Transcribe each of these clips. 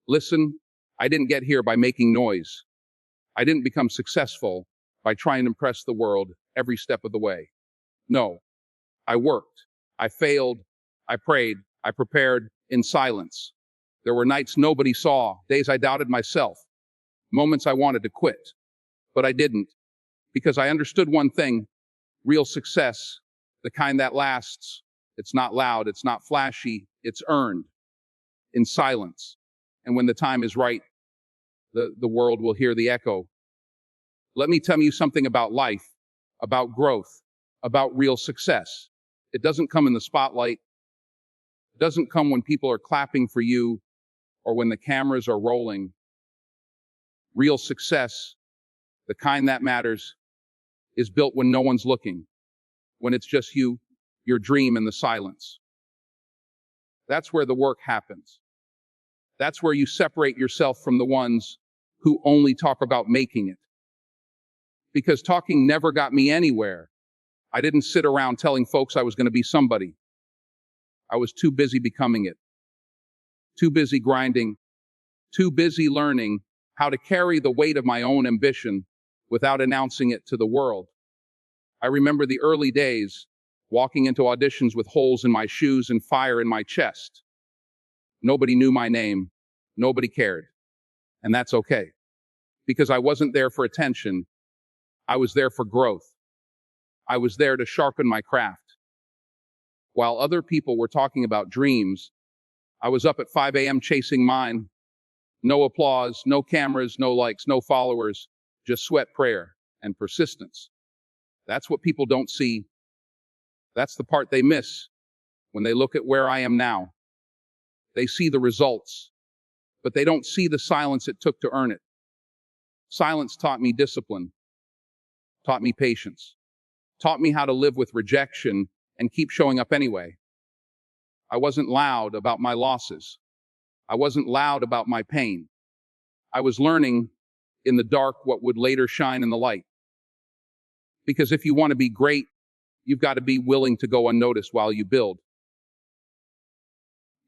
Listen, I didn't get here by making noise. I didn't become successful by trying to impress the world every step of the way. No, I worked. I failed. I prayed. I prepared in silence. There were nights nobody saw, days I doubted myself, moments I wanted to quit. But I didn't, because I understood one thing: real success, the kind that lasts, it's not loud, it's not flashy, it's earned in silence. And when the time is right, the world will hear the echo. Let me tell you something about life, about growth, about real success. It doesn't come in the spotlight. It doesn't come when people are clapping for you or when the cameras are rolling. Real success, the kind that matters, is built when no one's looking, when it's just you, your dream, and the silence. That's where the work happens. That's where you separate yourself from the ones who only talk about making it. Because talking never got me anywhere. I didn't sit around telling folks I was going to be somebody. I was too busy becoming it. Too busy grinding. Too busy learning how to carry the weight of my own ambition without announcing it to the world. I remember the early days, walking into auditions with holes in my shoes and fire in my chest. Nobody knew my name. Nobody cared. And that's okay. Because I wasn't there for attention. I was there for growth. I was there to sharpen my craft. While other people were talking about dreams, I was up at 5 a.m. chasing mine. No applause, no cameras, no likes, no followers, just sweat, prayer, and persistence. That's what people don't see. That's the part they miss when they look at where I am now. They see the results, but they don't see the silence it took to earn it. Silence taught me discipline, taught me patience, taught me how to live with rejection and keep showing up anyway. I wasn't loud about my losses. I wasn't loud about my pain. I was learning in the dark what would later shine in the light. Because if you want to be great, you've got to be willing to go unnoticed while you build.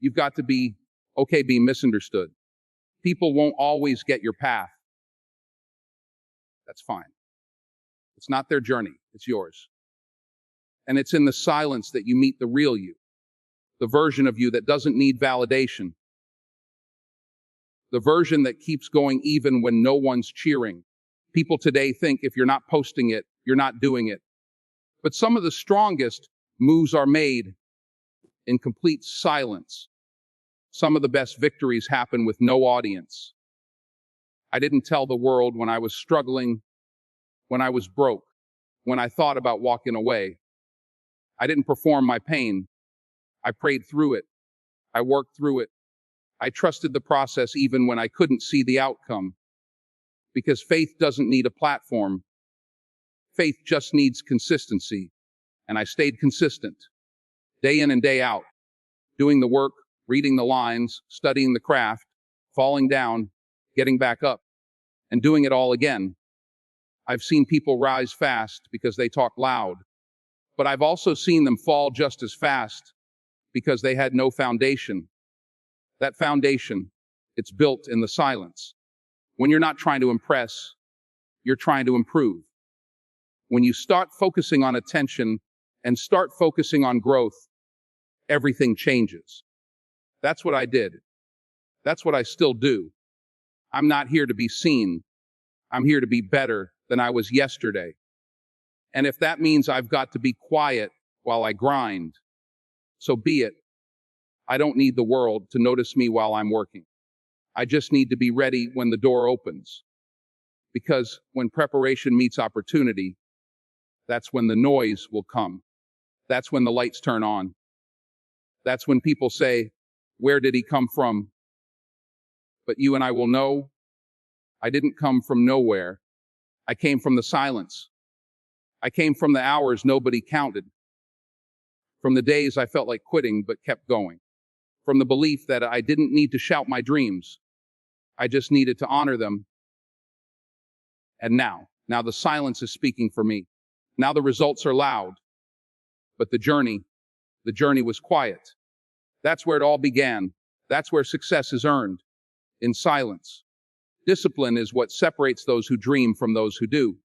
You've got to be okay being misunderstood. People won't always get your path. That's fine. It's not their journey, it's yours. And it's in the silence that you meet the real you, the version of you that doesn't need validation, the version that keeps going even when no one's cheering. People today think if you're not posting it, you're not doing it. But some of the strongest moves are made in complete silence. Some of the best victories happen with no audience. I didn't tell the world when I was struggling, when I was broke, when I thought about walking away. I didn't perform my pain. I prayed through it. I worked through it. I trusted the process even when I couldn't see the outcome. Because faith doesn't need a platform. Faith just needs consistency. And I stayed consistent, day in and day out, doing the work, reading the lines, studying the craft, falling down, getting back up, and doing it all again. I've seen people rise fast because they talk loud, but I've also seen them fall just as fast because they had no foundation. That foundation, it's built in the silence. When you're not trying to impress, you're trying to improve. When you start focusing on attention and start focusing on growth, everything changes. That's what I did. That's what I still do. I'm not here to be seen. I'm here to be better than I was yesterday. And if that means I've got to be quiet while I grind, so be it. I don't need the world to notice me while I'm working. I just need to be ready when the door opens. Because when preparation meets opportunity, that's when the noise will come. That's when the lights turn on. That's when people say, "Where did he come from?" But you and I will know, I didn't come from nowhere. I came from the silence. I came from the hours nobody counted. From the days I felt like quitting but kept going. From the belief that I didn't need to shout my dreams. I just needed to honor them. And now the silence is speaking for me. Now the results are loud. But the journey was quiet. That's where it all began. That's where success is earned. in silence. Discipline is what separates those who dream from those who do.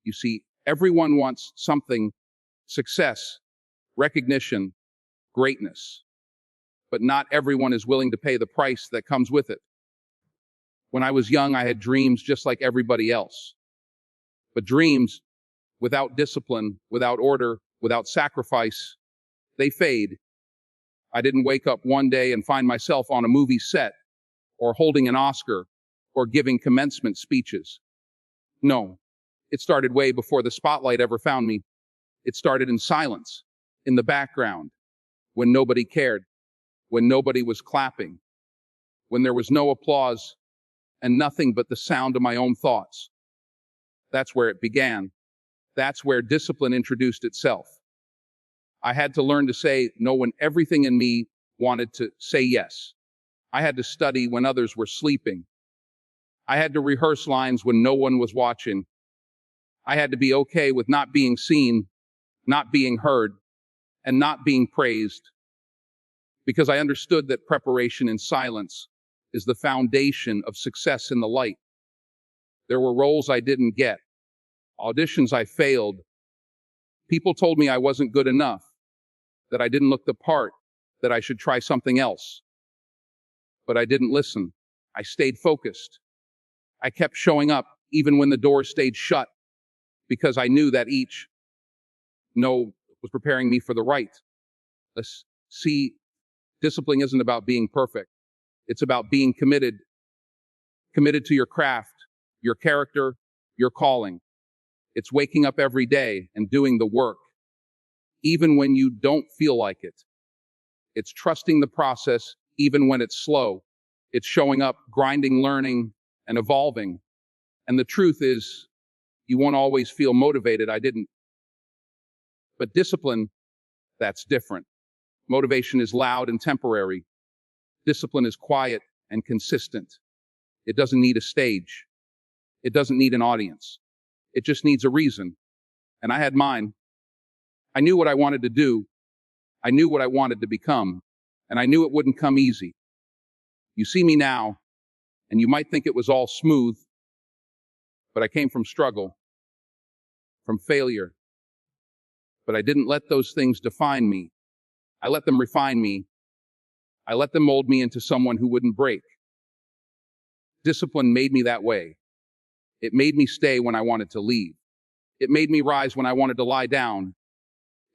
You see, everyone wants something: success, recognition, greatness. But not everyone is willing to pay the price that comes with it. When I was young, I had dreams just like everybody else. But dreams, without discipline, without order, without sacrifice, they fade. I didn't wake up one day and find myself on a movie set, or holding an Oscar, or giving commencement speeches. No, it started way before the spotlight ever found me. It started in silence, in the background, when nobody cared, when nobody was clapping, when there was no applause and nothing but the sound of my own thoughts. That's where it began. That's where discipline introduced itself. I had to learn to say no when everything in me wanted to say yes. I had to study when others were sleeping. I had to rehearse lines when no one was watching. I had to be okay with not being seen, not being heard, and not being praised, because I understood that preparation in silence is the foundation of success in the light. There were roles I didn't get, auditions I failed. People told me I wasn't good enough, that I didn't look the part, that I should try something else. But I didn't listen. I stayed focused. I kept showing up even when the door stayed shut, because I knew that each no was preparing me for the right. Let's see, discipline isn't about being perfect. It's about being committed to your craft, your character, your calling. It's waking up every day and doing the work, even when you don't feel like it. It's trusting the process, even when it's slow. It's showing up, grinding, learning, and evolving. And the truth is, you won't always feel motivated. I didn't. But discipline, that's different. Motivation is loud and temporary. Discipline is quiet and consistent. It doesn't need a stage. It doesn't need an audience. It just needs a reason. And I had mine. I knew what I wanted to do. I knew what I wanted to become. And I knew it wouldn't come easy. You see me now, and you might think it was all smooth, but I came from struggle, from failure. But I didn't let those things define me. I let them refine me. I let them mold me into someone who wouldn't break. Discipline made me that way. It made me stay when I wanted to leave. It made me rise when I wanted to lie down.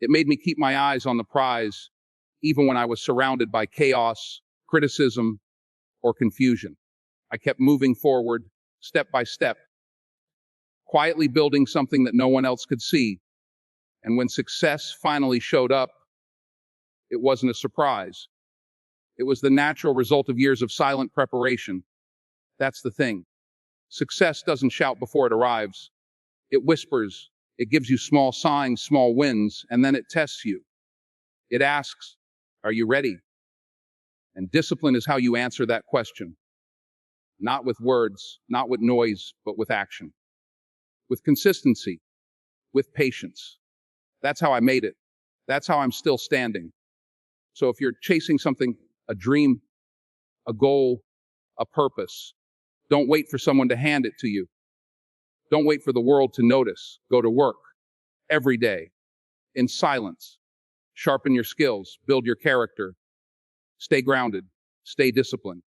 It made me keep my eyes on the prize, even when I was surrounded by chaos, criticism, or confusion. I kept moving forward, step by step, quietly building something that no one else could see. And when success finally showed up, it wasn't a surprise. It was the natural result of years of silent preparation. That's the thing. Success doesn't shout before it arrives. It whispers. It gives you small signs, small wins, and then it tests you. It asks, are you ready? And discipline is how you answer that question. Not with words, not with noise, but with action. With consistency, with patience. That's how I made it. That's how I'm still standing. So if you're chasing something, a dream, a goal, a purpose, don't wait for someone to hand it to you. Don't wait for the world to notice. Go to work every day in silence. Sharpen your skills, build your character, stay grounded, stay disciplined.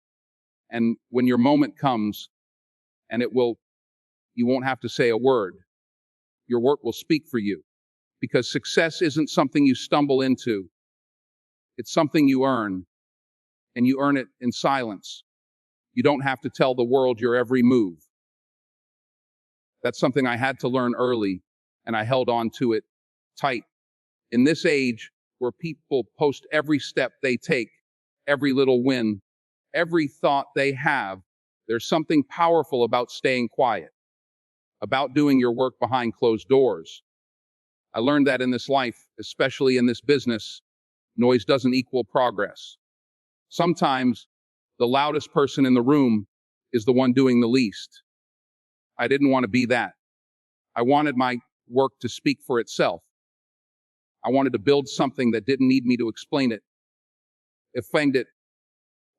And when your moment comes, and you won't have to say a word. Your work will speak for you, because success isn't something you stumble into. It's something you earn, and you earn it in silence. You don't have to tell the world your every move. That's something I had to learn early, and I held on to it tight. In this age where people post every step they take, every little win, every thought they have, there's something powerful about staying quiet, about doing your work behind closed doors. I learned that in this life, especially in this business, noise doesn't equal progress. Sometimes the loudest person in the room is the one doing the least. I didn't want to be that. I wanted my work to speak for itself. I wanted to build something that didn't need me to explain it, offend it,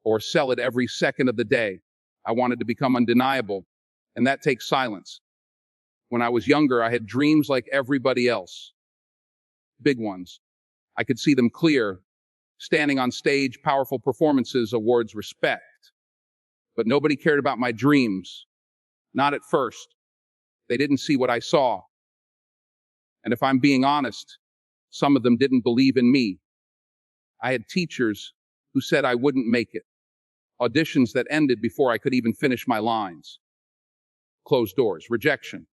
or sell it every second of the day. I wanted to become undeniable, and that takes silence. When I was younger, I had dreams like everybody else. Big ones. I could see them clear, standing on stage, powerful performances, awards, respect. But nobody cared about my dreams. Not at first. They didn't see what I saw. And if I'm being honest, some of them didn't believe in me. I had teachers who said I wouldn't make it. Auditions that ended before I could even finish my lines. Closed doors, rejection,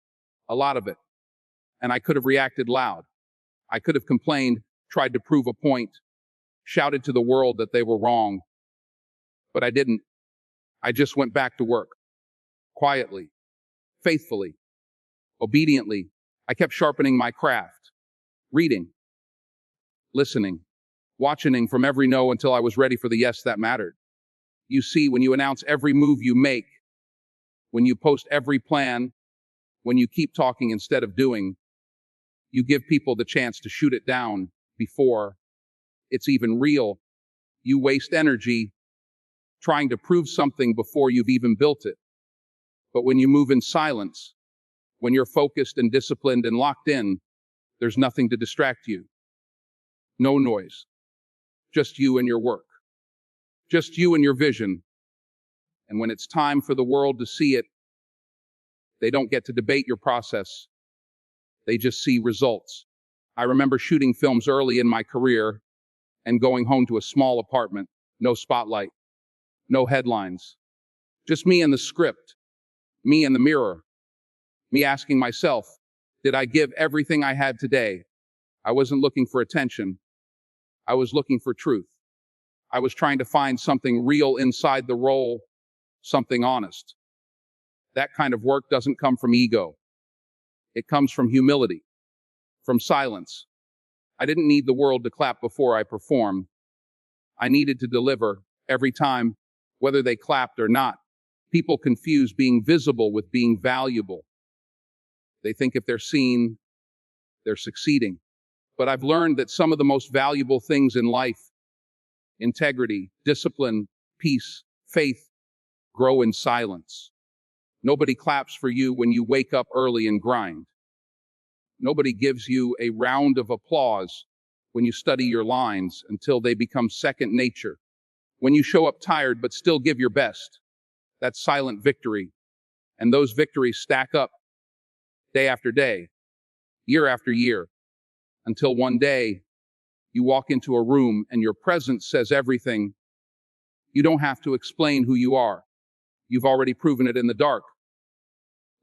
a lot of it. And I could have reacted loud. I could have complained, tried to prove a point, shouted to the world that they were wrong. But I didn't. I just went back to work. Quietly, faithfully, obediently. I kept sharpening my craft. Reading, listening, watching from every no until I was ready for the yes that mattered. You see, when you announce every move you make, when you post every plan, when you keep talking instead of doing, you give people the chance to shoot it down before it's even real. You waste energy trying to prove something before you've even built it. But when you move in silence, when you're focused and disciplined and locked in, there's nothing to distract you. No noise. Just you and your work. Just you and your vision. And when it's time for the world to see it, they don't get to debate your process. They just see results. I remember shooting films early in my career and going home to a small apartment, no spotlight, no headlines. Just me and the script, me and the mirror, me asking myself, did I give everything I had today? I wasn't looking for attention. I was looking for truth. I was trying to find something real inside the role, something honest. That kind of work doesn't come from ego. It comes from humility, from silence. I didn't need the world to clap before I performed. I needed to deliver every time, whether they clapped or not. People confuse being visible with being valuable. They think if they're seen, they're succeeding. But I've learned that some of the most valuable things in life, integrity, discipline, peace, faith, grow in silence. Nobody claps for you when you wake up early and grind. Nobody gives you a round of applause when you study your lines until they become second nature. When you show up tired but still give your best, that's silent victory. And those victories stack up day after day, year after year, until one day you walk into a room and your presence says everything. You don't have to explain who you are. You've already proven it in the dark.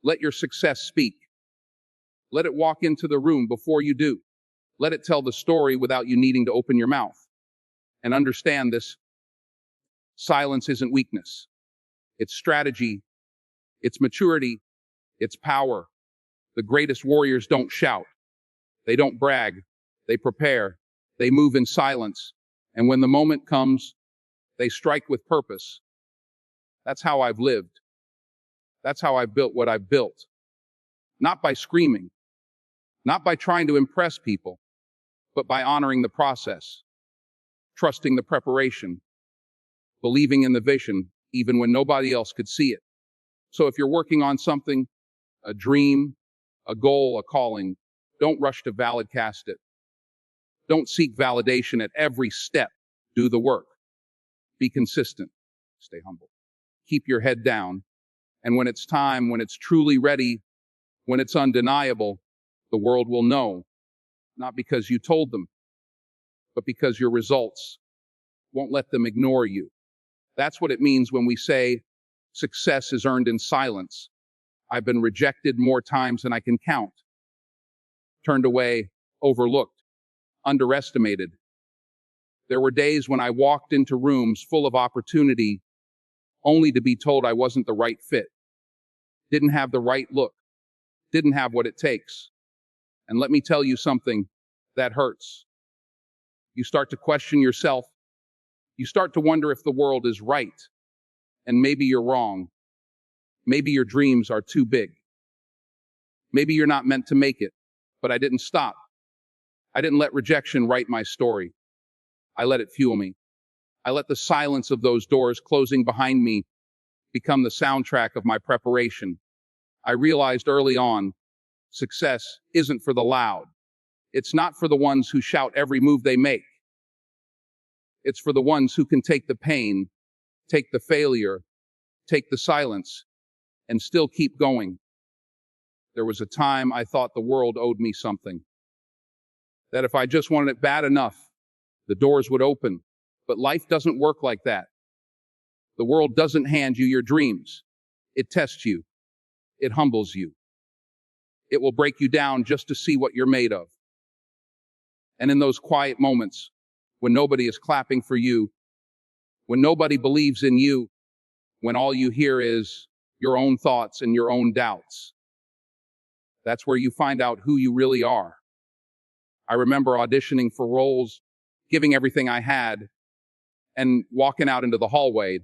Let your success speak. Let it walk into the room before you do. Let it tell the story without you needing to open your mouth. And understand this: silence isn't weakness. It's strategy. It's maturity. It's power. The greatest warriors don't shout. They don't brag. They prepare. They move in silence. And when the moment comes, they strike with purpose. That's how I've lived. That's how I've built what I've built. Not by screaming, not by trying to impress people, but by honoring the process, trusting the preparation, believing in the vision, even when nobody else could see it. So if you're working on something, a dream, a goal, a calling, don't rush to validcast it. Don't seek validation at every step. Do the work. Be consistent. Stay humble. Keep your head down. And when it's time, when it's truly ready, when it's undeniable, the world will know. Not because you told them, but because your results won't let them ignore you. That's what it means when we say success is earned in silence. I've been rejected more times than I can count. Turned away, overlooked, underestimated. There were days when I walked into rooms full of opportunity only to be told I wasn't the right fit, didn't have the right look, didn't have what it takes. And let me tell you something, that hurts. You start to question yourself. You start to wonder if the world is right. And maybe you're wrong. Maybe your dreams are too big. Maybe you're not meant to make it. But I didn't stop. I didn't let rejection write my story. I let it fuel me. I let the silence of those doors closing behind me become the soundtrack of my preparation. I realized early on, success isn't for the loud. It's not for the ones who shout every move they make. It's for the ones who can take the pain, take the failure, take the silence, and still keep going. There was a time I thought the world owed me something. That if I just wanted it bad enough, the doors would open. But life doesn't work like that. The world doesn't hand you your dreams. It tests you. It humbles you. It will break you down just to see what you're made of. And in those quiet moments, when nobody is clapping for you, when nobody believes in you, when all you hear is your own thoughts and your own doubts, that's where you find out who you really are. I remember auditioning for roles, giving everything I had, and walking out into the hallway,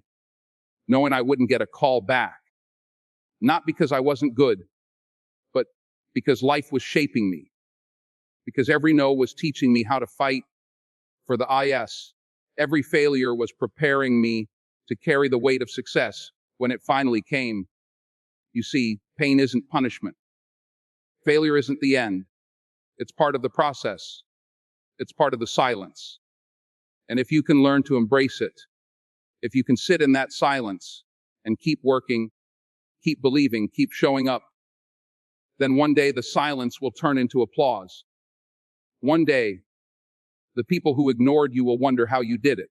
knowing I wouldn't get a call back. Not because I wasn't good, but because life was shaping me. Because every no was teaching me how to fight for the IS. Every failure was preparing me to carry the weight of success when it finally came. You see, pain isn't punishment. Failure isn't the end. It's part of the process. It's part of the silence. And if you can learn to embrace it, if you can sit in that silence and keep working, keep believing, keep showing up, then one day the silence will turn into applause. One day, the people who ignored you will wonder how you did it.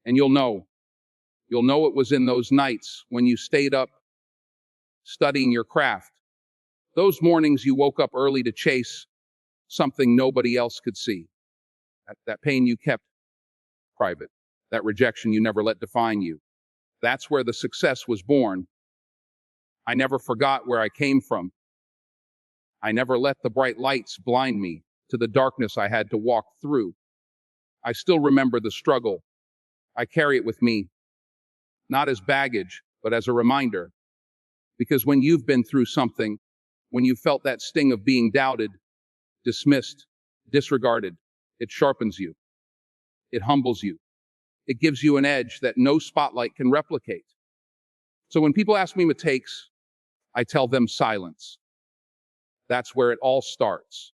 And you'll know it was in those nights when you stayed up studying your craft. Those mornings you woke up early to chase something nobody else could see. That pain you kept private. That rejection you never let define you. That's where the success was born. I never forgot where I came from. I never let the bright lights blind me to the darkness I had to walk through. I still remember the struggle. I carry it with me, not as baggage, but as a reminder. Because when you've been through something, when you felt that sting of being doubted, dismissed, disregarded, it sharpens you. It humbles you. It gives you an edge that no spotlight can replicate. So when people ask me what it takes, I tell them silence. That's where it all starts.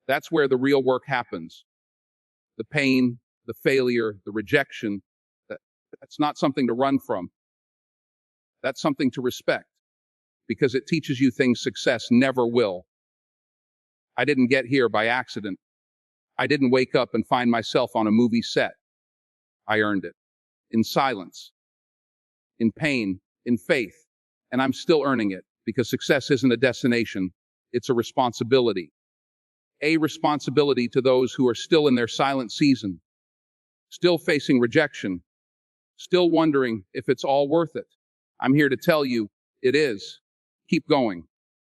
That's where the real work happens. The pain, the failure, the rejection, that's not something to run from. That's something to respect, because it teaches you things success never will. I didn't get here by accident. I didn't wake up and find myself on a movie set. I earned it. In silence, in pain, in faith. And I'm still earning it, because success isn't a destination, it's a responsibility. A responsibility to those who are still in their silent season, still facing rejection, still wondering if it's all worth it. I'm here to tell you, it is. Keep going.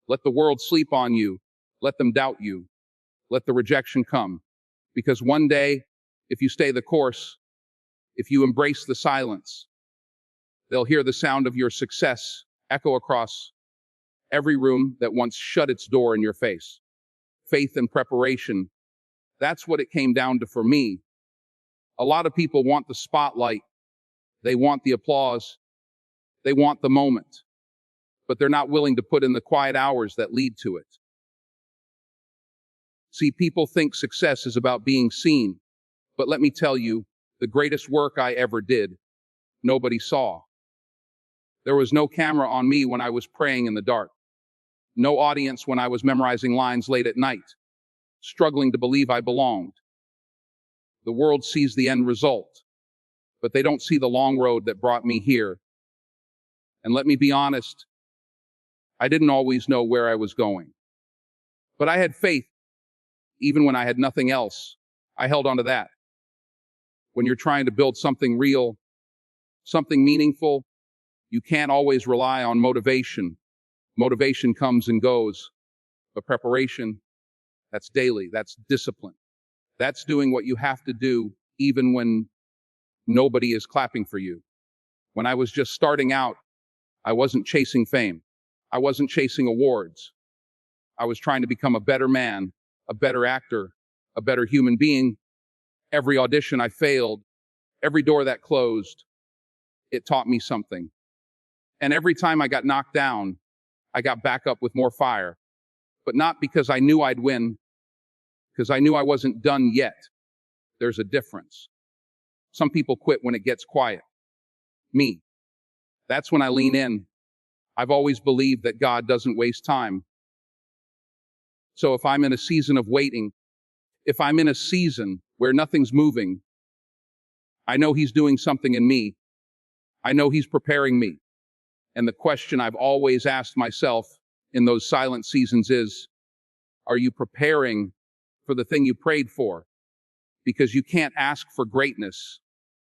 Let the world sleep on you. Let them doubt you. Let the rejection come. Because one day, if you stay the course, if you embrace the silence, they'll hear the sound of your success echo across every room that once shut its door in your face. Faith and preparation, that's what it came down to for me. A lot of people want the spotlight. They want the applause. They want the moment. But they're not willing to put in the quiet hours that lead to it. See, people think success is about being seen. But let me tell you, the greatest work I ever did, nobody saw. There was no camera on me when I was praying in the dark. No audience when I was memorizing lines late at night, struggling to believe I belonged. The world sees the end result, but they don't see the long road that brought me here. And let me be honest, I didn't always know where I was going. But I had faith, even when I had nothing else. I held on to that. When you're trying to build something real, something meaningful, you can't always rely on motivation. Motivation comes and goes, but preparation, that's daily, that's discipline. That's doing what you have to do even when nobody is clapping for you. When I was just starting out, I wasn't chasing fame. I wasn't chasing awards. I was trying to become a better man, a better actor, a better human being. Every audition I failed, every door that closed, it taught me something. And every time I got knocked down, I got back up with more fire. But not because I knew I'd win, because I knew I wasn't done yet. There's a difference. Some people quit when it gets quiet. Me. That's when I lean in. I've always believed that God doesn't waste time. So if I'm in a season of waiting, if I'm in a season where nothing's moving, I know He's doing something in me. I know He's preparing me. And the question I've always asked myself in those silent seasons is, are you preparing for the thing you prayed for? Because you can't ask for greatness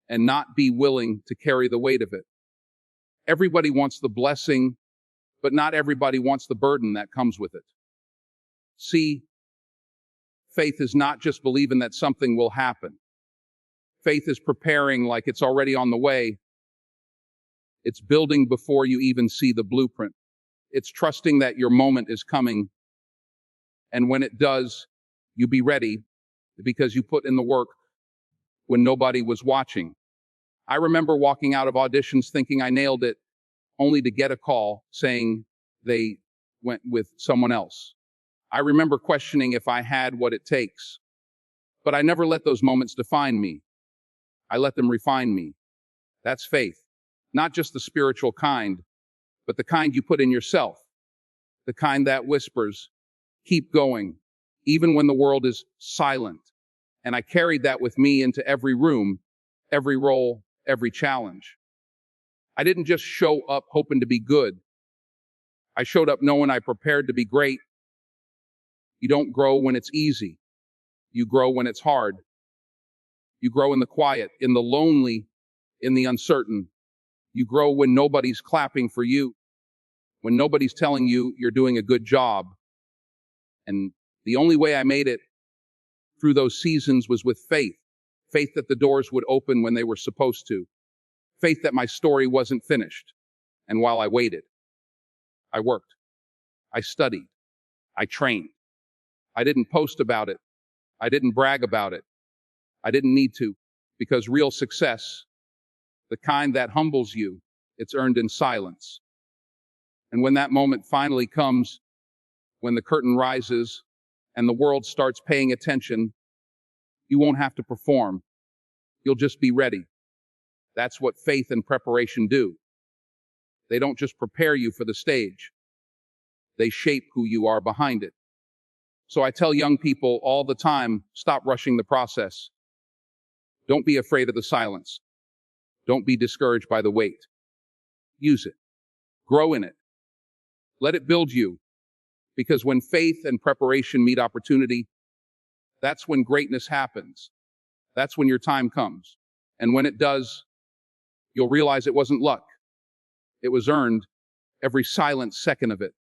and not be willing to carry the weight of it. Everybody wants the blessing, but not everybody wants the burden that comes with it. See, faith is not just believing that something will happen. Faith is preparing like it's already on the way. It's building before you even see the blueprint. It's trusting that your moment is coming. And when it does, you be ready because you put in the work when nobody was watching. I remember walking out of auditions thinking I nailed it, only to get a call saying they went with someone else. I remember questioning if I had what it takes. But I never let those moments define me. I let them refine me. That's faith. Not just the spiritual kind, but the kind you put in yourself. The kind that whispers, keep going, even when the world is silent. And I carried that with me into every room, every role, every challenge. I didn't just show up hoping to be good. I showed up knowing I prepared to be great. You don't grow when it's easy. You grow when it's hard. You grow in the quiet, in the lonely, in the uncertain. You grow when nobody's clapping for you, when nobody's telling you you're doing a good job. And the only way I made it through those seasons was with faith. Faith that the doors would open when they were supposed to. Faith that my story wasn't finished. And while I waited, I worked. I studied. I trained. I didn't post about it. I didn't brag about it. I didn't need to, because real success, the kind that humbles you, it's earned in silence. And when that moment finally comes, when the curtain rises and the world starts paying attention, you won't have to perform. You'll just be ready. That's what faith and preparation do. They don't just prepare you for the stage. They shape who you are behind it. So I tell young people all the time, stop rushing the process. Don't be afraid of the silence. Don't be discouraged by the wait. Use it. Grow in it. Let it build you. Because when faith and preparation meet opportunity, that's when greatness happens. That's when your time comes. And when it does, you'll realize it wasn't luck. It was earned, every silent second of it.